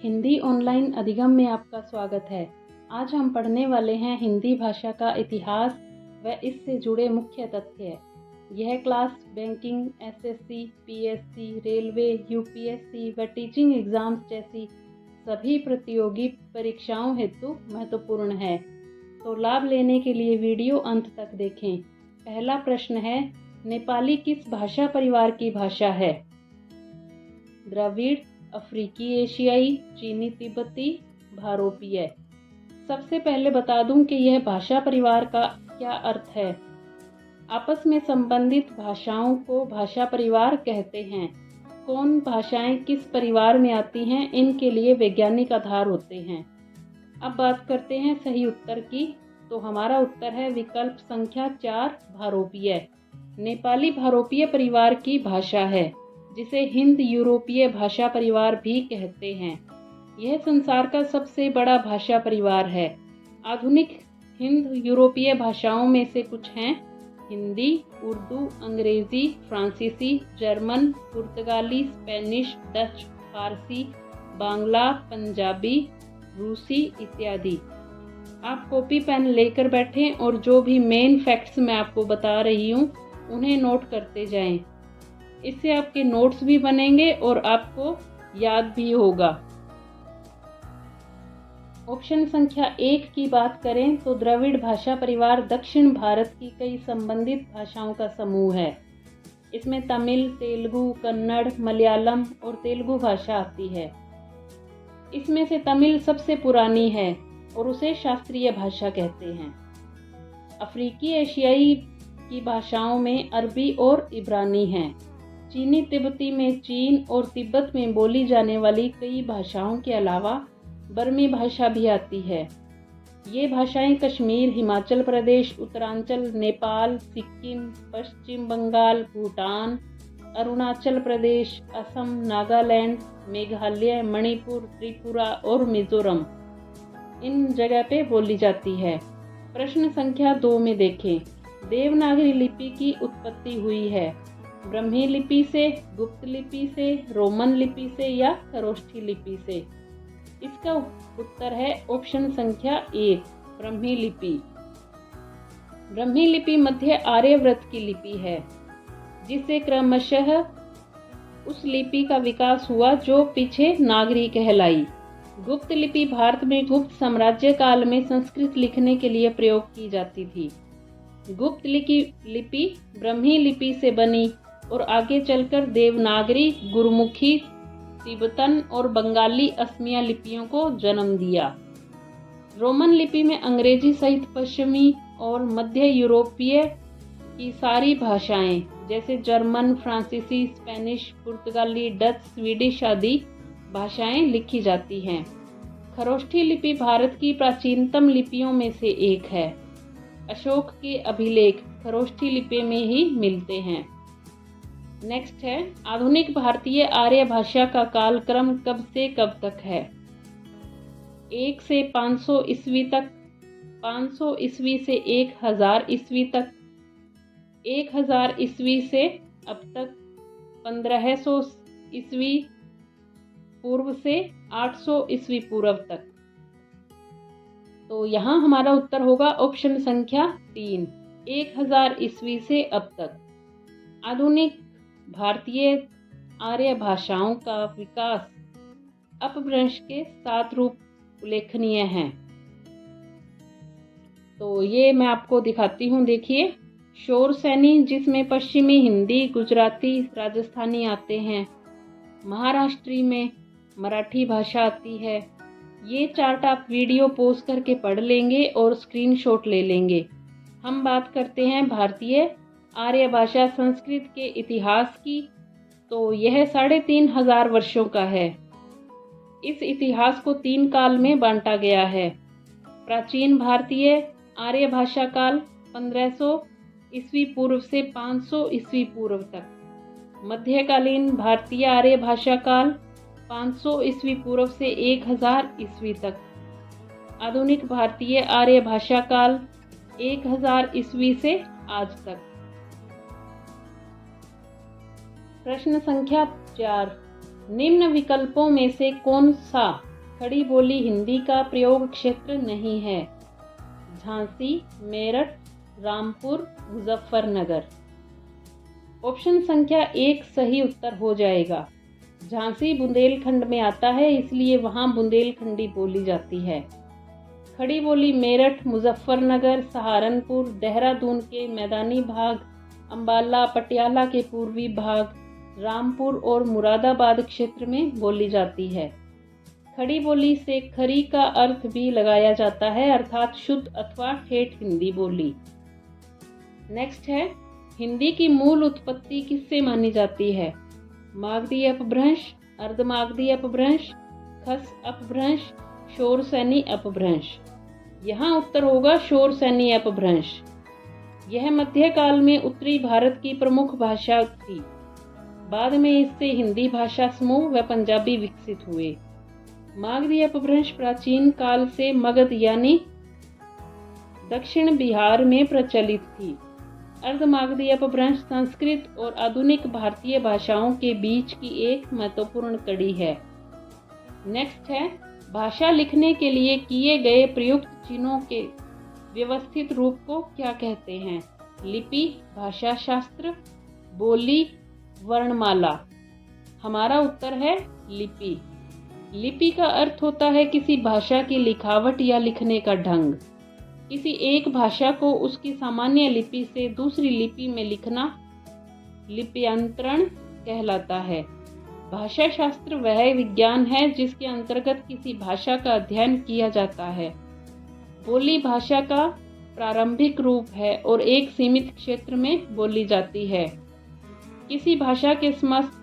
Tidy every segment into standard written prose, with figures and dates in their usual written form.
Hindi online अधिगम में आपका स्वागत है। आज हम पढ़ने वाले हैं हिंदी भाषा का इतिहास व इससे जुड़े मुख्य तथ्य। यह class banking, SSC, PSC, railway, UPSC व टीचिंग एग्जाम्स जैसी सभी प्रतियोगी परीक्षाओं हेतु महत्वपूर्ण है, तो लाभ लेने के लिए वीडियो अंत तक देखें। पहला प्रश्न है, नेपाली किस भाषा परिवार की भाषा है? द्रविड़, अफ्रीकी एशियाई, चीनी तिब्बती, भारोपीय। सबसे पहले बता दूं कि यह भाषा परिवार का क्या अर्थ है। आपस में संबंधित भाषाओं को भाषा परिवार कहते हैं। कौन भाषाएं किस परिवार में आती हैं, इनके लिए वैज्ञानिक आधार होते हैं। अब बात करते हैं सही उत्तर की, तो हमारा उत्तर है विकल्प संख्या 4, भारोपीय। नेपाली भारोपीय परिवार की भाषा है, जिसे हिंद यूरोपीय भाषा परिवार भी कहते हैं। यह संसार का सबसे बड़ा भाषा परिवार है। आधुनिक हिंद यूरोपीय भाषाओं में से कुछ हैं: हिंदी, उर्दू, अंग्रेजी, फ्रांसीसी, जर्मन, पुर्तगाली, स्पेनिश, डच, फारसी, बांग्ला, पंजाबी, रूसी इत्यादि। आप कॉपी पेन लेकर बैठें और जो भी मेन फैक्ट्स मैं आपको बता रही हूँ उन्हें नोट करते जाएं। इससे आपके नोट्स भी बनेंगे और आपको याद भी होगा। ऑप्शन संख्या 1 की बात करें तो द्रविड़ भाषा परिवार दक्षिण भारत की कई संबंधित भाषाओं का समूह है। इसमें तमिल, तेलुगु, कन्नड़, मलयालम और तेलुगु भाषा आती है। इसमें से तमिल सबसे पुरानी है और उसे शास्त्रीय भाषा कहते हैं। अफ्रीकी एशियाई की भाषाओं में अरबी और इब्रानी हैं। चीनी तिब्बती में चीन और तिब्बत में बोली जाने वाली कई भाषाओं के अलावा बर्मी भाषा भी आती है। ये भाषाएं कश्मीर, हिमाचल प्रदेश, उत्तरांचल, नेपाल, सिक्किम, पश्चिम बंगाल, भूटान, अरुणाचल प्रदेश, असम, नागालैंड, मेघालय, मणिपुर, त्रिपुरा और मिजोरम इन जगह पे बोली जाती है। प्रश्न संख्या 2 में देखें, देवनागरी लिपि की उत्पत्ति हुई है ब्रह्मी लिपि से, गुप्त लिपि से, रोमन लिपि से या खरोष्ठी लिपि से? इसका उत्तर है ऑप्शन संख्या 1, ब्रह्मी लिपि। ब्रह्मी लिपि मध्य आर्यव्रत की लिपि है, जिससे क्रमशः उस लिपि का विकास हुआ जो पीछे नागरी कहलाई। गुप्त लिपि भारत में गुप्त साम्राज्य काल में संस्कृत लिखने के लिए प्रयोग की जाती थी। गुप्त लिपि ब्रह्मी लिपि से बनी और आगे चलकर देवनागरी, गुरमुखी, तिब्बतन और बंगाली असमिया लिपियों को जन्म दिया। रोमन लिपि में अंग्रेजी सहित पश्चिमी और मध्य यूरोपीय की सारी भाषाएं जैसे जर्मन, फ्रांसीसी, स्पेनिश, पुर्तगाली, डच, स्वीडिश आदि भाषाएं लिखी जाती हैं। खरोष्ठी लिपि भारत की प्राचीनतम लिपियों में से एक है। अशोक के अभिलेख खरोष्ठी लिपि में ही मिलते हैं। नेक्स्ट है, आधुनिक भारतीय आर्य भाषा का कालक्रम कब से कब तक है? 1 से 500 ईस्वी तक, 500 ईस्वी से 1000 ईस्वी तक, 1000 ईस्वी से अब तक, 1500 ईस्वी पूर्व से 800 ईस्वी पूर्व तक। तो यहाँ हमारा उत्तर होगा ऑप्शन संख्या 3, 1000 ईस्वी से अब तक। आधुनिक भारतीय आर्य भाषाओं का विकास अपभ्रंश के 7 रूप उल्लेखनीय हैं। तो ये मैं आपको दिखाती हूँ, देखिए। शोरसैनी, जिसमें पश्चिमी हिंदी, गुजराती, राजस्थानी आते हैं। महाराष्ट्री में मराठी भाषा आती है। ये चार्ट आप वीडियो पॉज करके पढ़ लेंगे और स्क्रीनशॉट ले लेंगे। हम बात करते हैं भारतीय आर्य भाषा संस्कृत के इतिहास की, तो यह 3500 वर्षों का है। इस इतिहास को 3 काल में बांटा गया है। प्राचीन भारतीय आर्य भाषा काल 1500 ईस्वी पूर्व से 500 ईस्वी पूर्व तक। मध्यकालीन भारतीय आर्य भाषा काल 500 ईस्वी पूर्व से 1000 ईस्वी तक। आधुनिक भारतीय आर्य भाषा काल 1000 ईस्वी से आज तक। प्रश्न संख्या 4, निम्न विकल्पों में से कौन सा खड़ी बोली हिंदी का प्रयोग क्षेत्र नहीं है। झांसी, मेरठ, रामपुर, मुजफ्फरनगर। ऑप्शन संख्या 1 सही उत्तर हो जाएगा। झांसी बुंदेलखंड में आता है, इसलिए वहाँ बुंदेलखंडी बोली जाती है। खड़ी बोली मेरठ, मुजफ्फरनगर, सहारनपुर, देहरादून के मैदानी भाग, अंबाला, पटियाला के पूर्वी भाग, रामपुर और मुरादाबाद क्षेत्र में बोली जाती है। खड़ी बोली से खरी का अर्थ भी लगाया जाता है, अर्थात शुद्ध अथवा ठेठ हिंदी बोली। नेक्स्ट है, हिंदी की मूल उत्पत्ति किससे मानी जाती है? मागधी अपभ्रंश, अर्धमागधी अपभ्रंश, खस अपभ्रंश, शोरसैनी अपभ्रंश। यहाँ उत्तर होगा शोरसैनी अपभ्रंश। यह मध्यकाल में उत्तरी भारत की प्रमुख भाषा थी। बाद में इससे हिंदी भाषा समूह व पंजाबी विकसित हुए। मागधी अपभ्रंश प्राचीन काल से मगध यानी दक्षिण बिहार में प्रचलित थी। अर्धमागधी अपभ्रंश संस्कृत और आधुनिक भारतीय भाषाओं के बीच की एक महत्वपूर्ण कड़ी है। नेक्स्ट है, भाषा लिखने के लिए किए गए प्रयुक्त चिन्हों के व्यवस्थित रूप को क्या कहते हैं? लिपि, भाषा शास्त्र, बोली, वर्णमाला। हमारा उत्तर है लिपि। लिपि का अर्थ होता है किसी भाषा की लिखावट या लिखने का ढंग। किसी एक भाषा को उसकी सामान्य लिपि से दूसरी लिपि में लिखना लिप्यंतरण कहलाता है। भाषा शास्त्र वह विज्ञान है जिसके अंतर्गत किसी भाषा का अध्ययन किया जाता है। बोली भाषा का प्रारंभिक रूप है और एक सीमित क्षेत्र में बोली जाती है। किसी भाषा के समस्त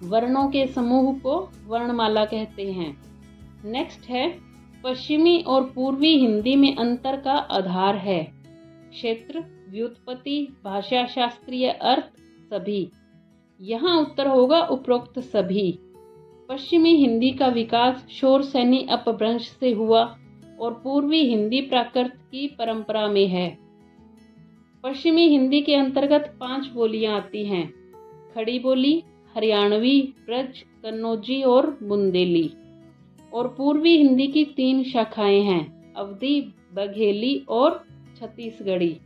वर्णों के समूह को वर्णमाला कहते हैं। नेक्स्ट है, पश्चिमी और पूर्वी हिंदी में अंतर का आधार है। क्षेत्र, व्युत्पत्ति, भाषा शास्त्रीय अर्थ, सभी। यहाँ उत्तर होगा उपरोक्त सभी। पश्चिमी हिंदी का विकास शोरसैनी अपभ्रंश से हुआ और पूर्वी हिंदी प्राकृत की परंपरा में है। पश्चिमी हिंदी के अंतर्गत 5 बोलियां आती हैं: खड़ी बोली, हरियाणवी, ब्रज, कन्नौजी और बुंदेली। और पूर्वी हिंदी की 3 शाखाएं हैं: अवधी, बघेली और छत्तीसगढ़ी।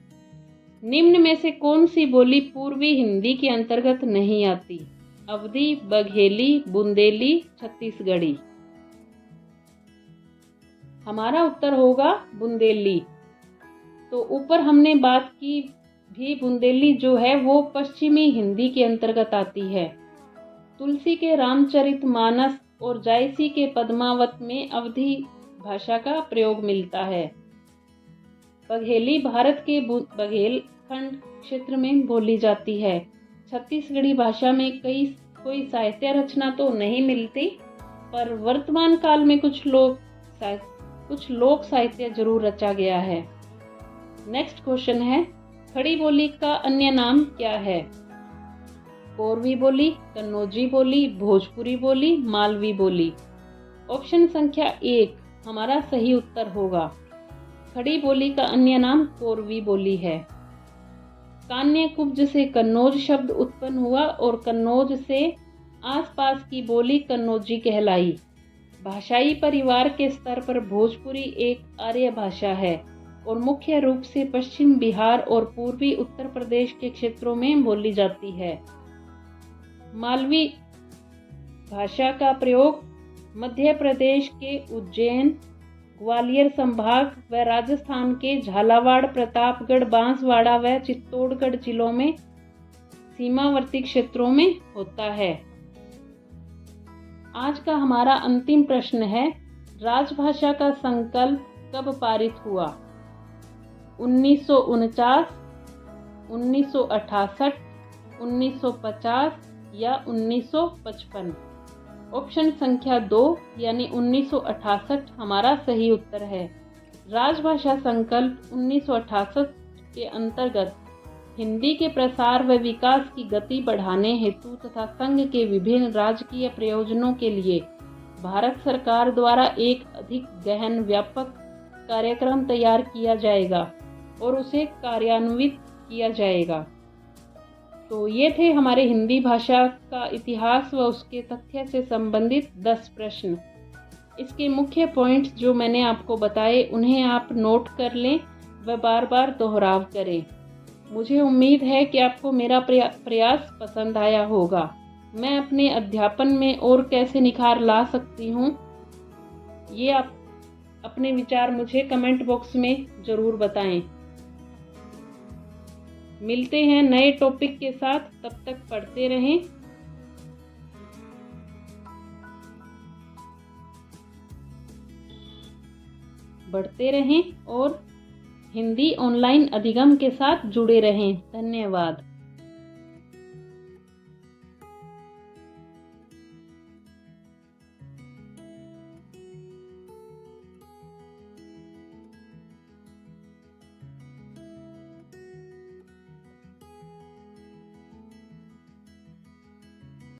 निम्न में से कौन सी बोली पूर्वी हिंदी के अंतर्गत नहीं आती? अवधी, बघेली, बुंदेली, छत्तीसगढ़ी। हमारा उत्तर होगा बुंदेली। तो ऊपर हमने बात की भी, बुंदेली जो है वो पश्चिमी हिंदी के अंतर्गत आती है। तुलसी के रामचरितमानस और जायसी के पद्मावत में अवधी भाषा का प्रयोग मिलता है। बघेली भारत के बघेलखंड क्षेत्र में बोली जाती है। छत्तीसगढ़ी भाषा में कोई साहित्य रचना तो नहीं मिलती, पर वर्तमान काल में कुछ लोक साहित्य जरूर रचा गया है। नेक्स्ट क्वेश्चन है, खड़ी बोली का अन्य नाम क्या है? कोरवी बोली, कन्नौजी बोली, भोजपुरी बोली, मालवी बोली। ऑप्शन संख्या 1 हमारा सही उत्तर होगा। खड़ी बोली का अन्य नाम कोरवी बोली है। कान्य कुब्ज से कन्नौज शब्द उत्पन्न हुआ और कन्नौज से आसपास की बोली कन्नौजी कहलाई। भाषाई परिवार के स्तर पर भोजपुरी एक आर्य भाषा है और मुख्य रूप से पश्चिम बिहार और पूर्वी उत्तर प्रदेश के क्षेत्रों में बोली जाती है। मालवी भाषा का प्रयोग मध्य प्रदेश के उज्जैन, ग्वालियर संभाग व राजस्थान के झालावाड़, प्रतापगढ़, बांसवाड़ा व चित्तौड़गढ़ जिलों में सीमावर्ती क्षेत्रों में होता है। आज का हमारा अंतिम प्रश्न है, राजभाषा का संकल्प कब पारित हुआ? 1949, 1968, 1950 या 1955? ऑप्शन संख्या 2 यानी 1968 हमारा सही उत्तर है। राजभाषा संकल्प 1968 के अंतर्गत हिंदी के प्रसार व विकास की गति बढ़ाने हेतु तथा संघ के विभिन्न राजकीय प्रयोजनों के लिए भारत सरकार द्वारा एक अधिक गहन व्यापक कार्यक्रम तैयार किया जाएगा और उसे कार्यान्वित किया जाएगा। तो ये थे हमारे हिंदी भाषा का इतिहास व उसके तथ्य से संबंधित 10 प्रश्न। इसके मुख्य पॉइंट्स जो मैंने आपको बताए उन्हें आप नोट कर लें व बार बार दोहराव करें। मुझे उम्मीद है कि आपको मेरा प्रयास पसंद आया होगा। मैं अपने अध्यापन में और कैसे निखार ला सकती हूँ, ये आप अपने विचार मुझे कमेंट बॉक्स में ज़रूर बताएं। मिलते हैं नए टॉपिक के साथ, तब तक पढ़ते रहें। बढ़ते रहें और हिंदी ऑनलाइन अधिगम के साथ जुड़े रहें। धन्यवाद।